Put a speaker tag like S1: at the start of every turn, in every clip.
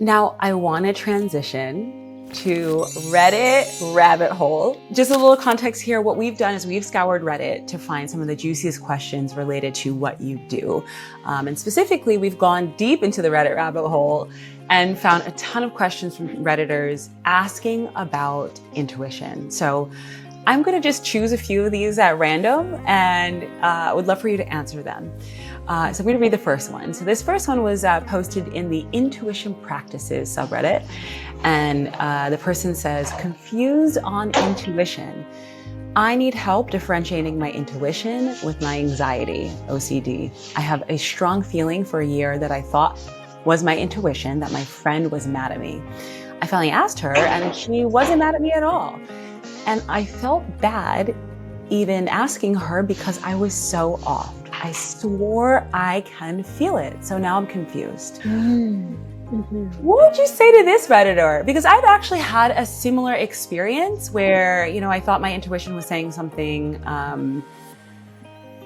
S1: Now I want to transition to Reddit rabbit hole. Just a little context here. What we've done is we've scoured Reddit to find some of the juiciest questions related to what you do. And specifically, we've gone deep into the Reddit rabbit hole and found a ton of questions from Redditors asking about intuition. So I'm going to just choose a few of these at random and would love for you to answer them. So I'm going to read the first one. So this first one was posted in the Intuition Practices subreddit. And the person says, confused on intuition. I need help differentiating my intuition with my anxiety, OCD. I have a strong feeling for a year that I thought was my intuition, that my friend was mad at me. I finally asked her and she wasn't mad at me at all. And I felt bad even asking her because I was so off. I swore I can feel it. So now I'm confused. Mm-hmm. What would you say to this Redditor? Because I've actually had a similar experience where, I thought my intuition was saying something,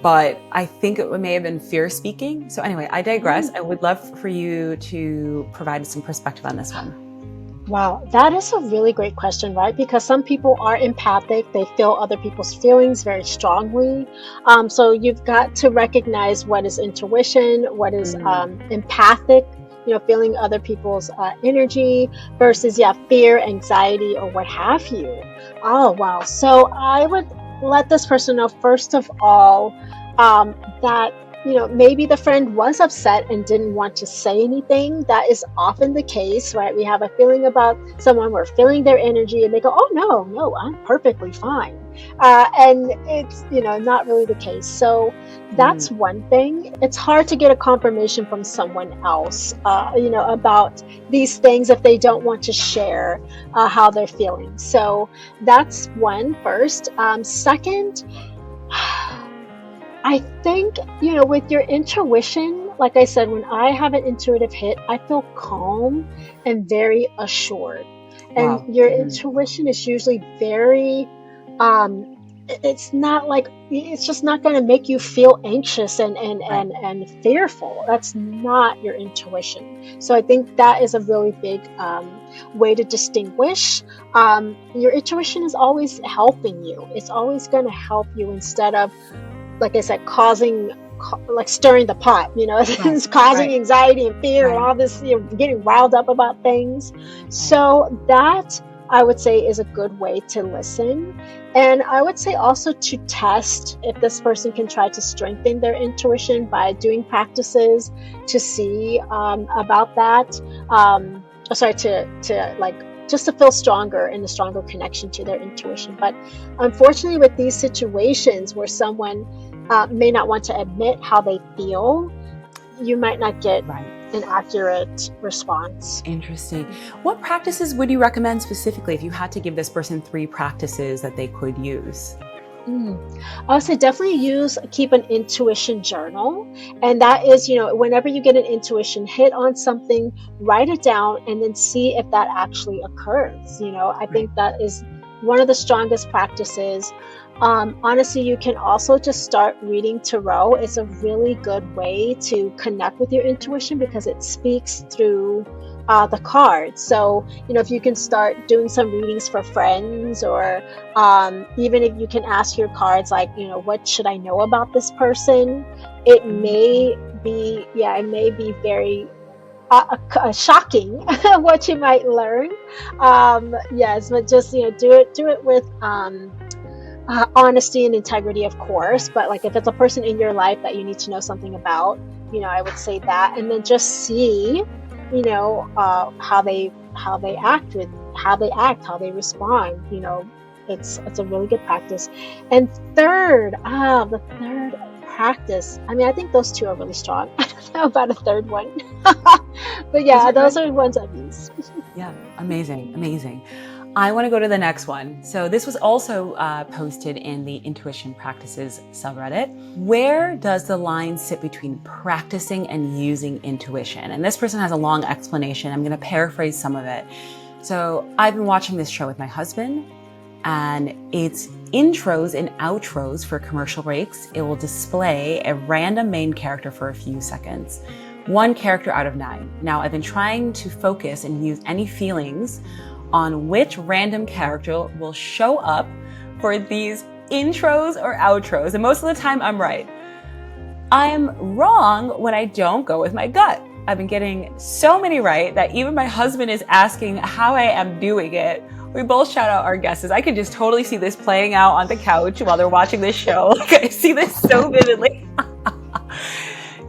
S1: but I think it may have been fear speaking. So anyway, I digress. I would love for you to provide some perspective on this one.
S2: Wow, that is a really great question, right? Because some people are empathic. They feel other people's feelings very strongly. So you've got to recognize what is intuition, what is empathic, feeling other people's energy versus, fear, anxiety, or what have you. Oh, wow. So I would let this person know, first of all, that maybe the friend was upset and didn't want to say anything. That is often the case, right? We have a feeling about someone, we're feeling their energy, and they go, oh, no, I'm perfectly fine. And it's, not really the case. So that's one thing. It's hard to get a confirmation from someone else, about these things if they don't want to share how they're feeling. So that's one first. Second, I think, with your intuition, like I said, when I have an intuitive hit, I feel calm and very assured. And your intuition is usually very, it's just not going to make you feel anxious and fearful. That's not your intuition. So I think that is a really big way to distinguish. Your intuition is always helping you. It's always going to help you instead of, like I said, stirring the pot, it's causing anxiety and fear and all this, getting riled up about things. So that, I would say, is a good way to listen. And I would say also to test if this person can try to strengthen their intuition by doing practices to see about that. Just to feel stronger and a stronger connection to their intuition. But unfortunately, with these situations where someone may not want to admit how they feel, you might not get an accurate response.
S1: Interesting. What practices would you recommend specifically if you had to give this person 3 practices that they could use?
S2: I would say definitely keep an intuition journal. And that is, whenever you get an intuition hit on something, write it down and then see if that actually occurs. I think that is one of the strongest practices. Honestly, you can also just start reading tarot. It's a really good way to connect with your intuition because it speaks through the cards. So, if you can start doing some readings for friends, or even if you can ask your cards, like, what should I know about this person? It may be very shocking what you might learn. Yes, but just, do it with honesty and integrity, of course. But like if it's a person in your life that you need to know something about, I would say that, and then just see how they act, how they respond. It's a really good practice. And the third practice, I think those 2 are really strong. I don't know about a third one. But yeah, those are the ones I've used.
S1: Yeah, amazing. I want to go to the next one. So this was also posted in the Intuition Practices subreddit. Where does the line sit between practicing and using intuition? And this person has a long explanation. I'm going to paraphrase some of it. So I've been watching this show with my husband, and it's intros and outros for commercial breaks. It will display a random main character for a few seconds. 1 character out of 9. Now, I've been trying to focus and use any feelings on which random character will show up for these intros or outros, and most of the time I'm right. I'm wrong when I don't go with my gut. I've been getting so many right that even my husband is asking how I am doing it. We both shout out our guesses. I can just totally see this playing out on the couch while they're watching this show. Like, I see this so vividly.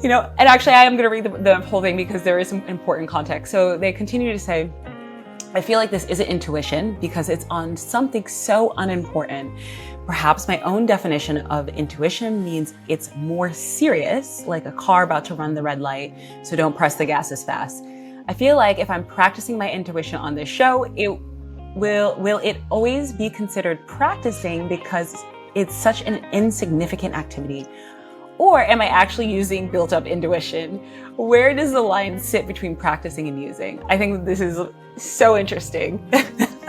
S1: And actually I am going to read the whole thing because there is some important context. So they continue to say, I feel like this isn't intuition because it's on something so unimportant. Perhaps my own definition of intuition means it's more serious, like a car about to run the red light, so don't press the gas as fast. I feel like if I'm practicing my intuition on this show, will it always be considered practicing because it's such an insignificant activity? Or am I actually using built-up intuition? Where does the line sit between practicing and using? I think this is so interesting.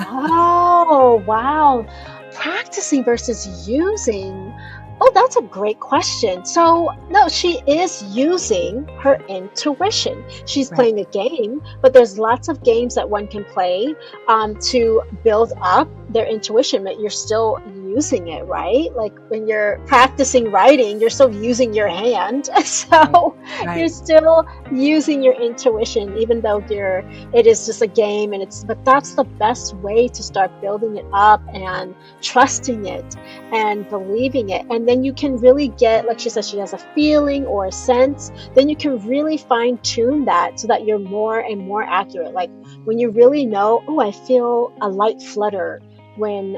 S2: Oh, wow. Practicing versus using. Oh, that's a great question. So, no, she is using her intuition. She's playing a game, but there's lots of games that one can play to build up their intuition, but you're still using it, right? Like when you're practicing writing, you're still using your hand. So you're still using your intuition, even though it is just a game, but that's the best way to start building it up and trusting it and believing it. And then you can really get, like she says, she has a feeling or a sense, then you can really fine tune that so that you're more and more accurate. Like when you really know, oh, I feel a light flutter when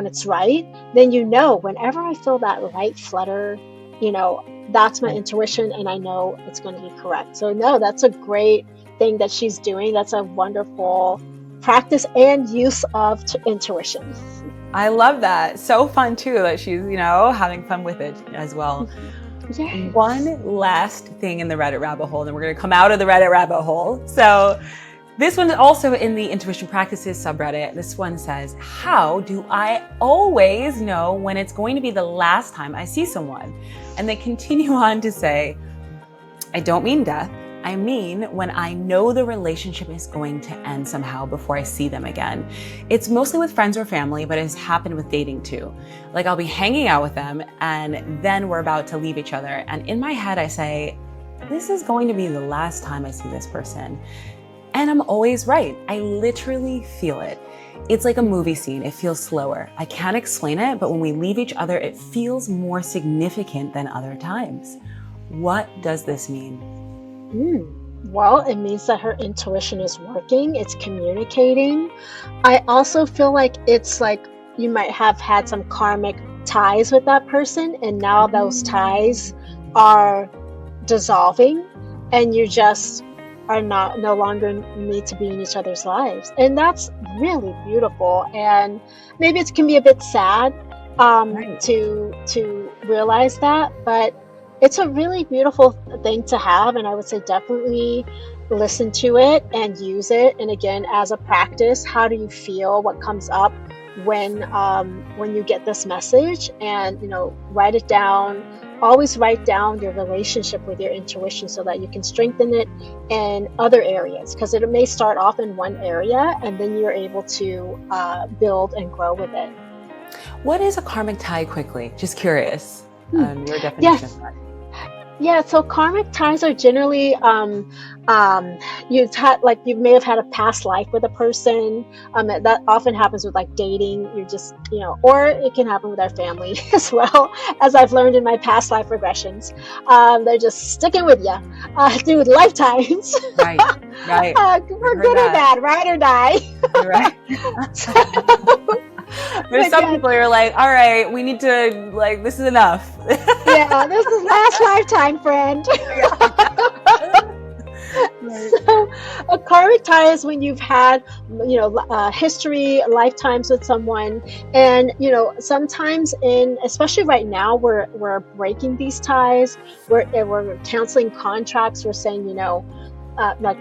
S2: it's right, then whenever I feel that light flutter, that's my intuition and I know it's going to be correct. So no, that's a great thing that she's doing. That's a wonderful practice and use of intuition.
S1: I love that. So fun too that she's, having fun with it as well. Yes. One last thing in the Reddit rabbit hole, and then we're going to come out of the Reddit rabbit hole. So this one is also in the Intuition Practices subreddit. This one says, how do I always know when it's going to be the last time I see someone? And they continue on to say, I don't mean death. I mean when I know the relationship is going to end somehow before I see them again. It's mostly with friends or family, but it's happened with dating too. Like I'll be hanging out with them and then we're about to leave each other. And in my head, I say, this is going to be the last time I see this person. And I'm always right. I literally feel it. It's like a movie scene. It feels slower. I can't explain it, but when we leave each other, it feels more significant than other times. What does this mean?
S2: Well, it means that her intuition is working. It's communicating. I also feel like it's like you might have had some karmic ties with that person, and now those ties are dissolving, and you just are no longer need to be in each other's lives. And that's really beautiful. And maybe it can be a bit sad to realize that, but it's a really beautiful thing to have. And I would say definitely listen to it and use it. And again, as a practice, how do you feel? What comes up when you get this message? And, write it down. Always write down your relationship with your intuition so that you can strengthen it in other areas, because it may start off in one area and then you're able to build and grow with it.
S1: What is a karmic tie quickly? Just curious. Your definition of that.
S2: Yeah, so karmic ties are generally you may have had a past life with a person. That often happens with like dating. You just or it can happen with our family as well, as I've learned in my past life regressions. They're just sticking with you through lifetimes. Right. We're good or bad, ride or die. Right.
S1: There's some people you're like, all right, we need to, this is enough.
S2: Yeah, this is last lifetime, friend. So a karmic tie is when you've had, history, lifetimes with someone. And, sometimes especially right now, we're breaking these ties. We're canceling contracts. We're saying,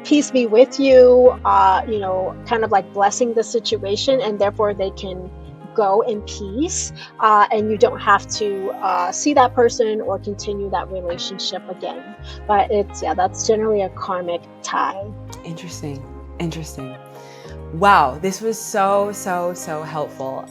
S2: peace be with you, kind of like blessing the situation, and therefore they can go in peace, and you don't have to see that person or continue that relationship again. But that's generally a karmic tie.
S1: Interesting. Wow, this was so helpful.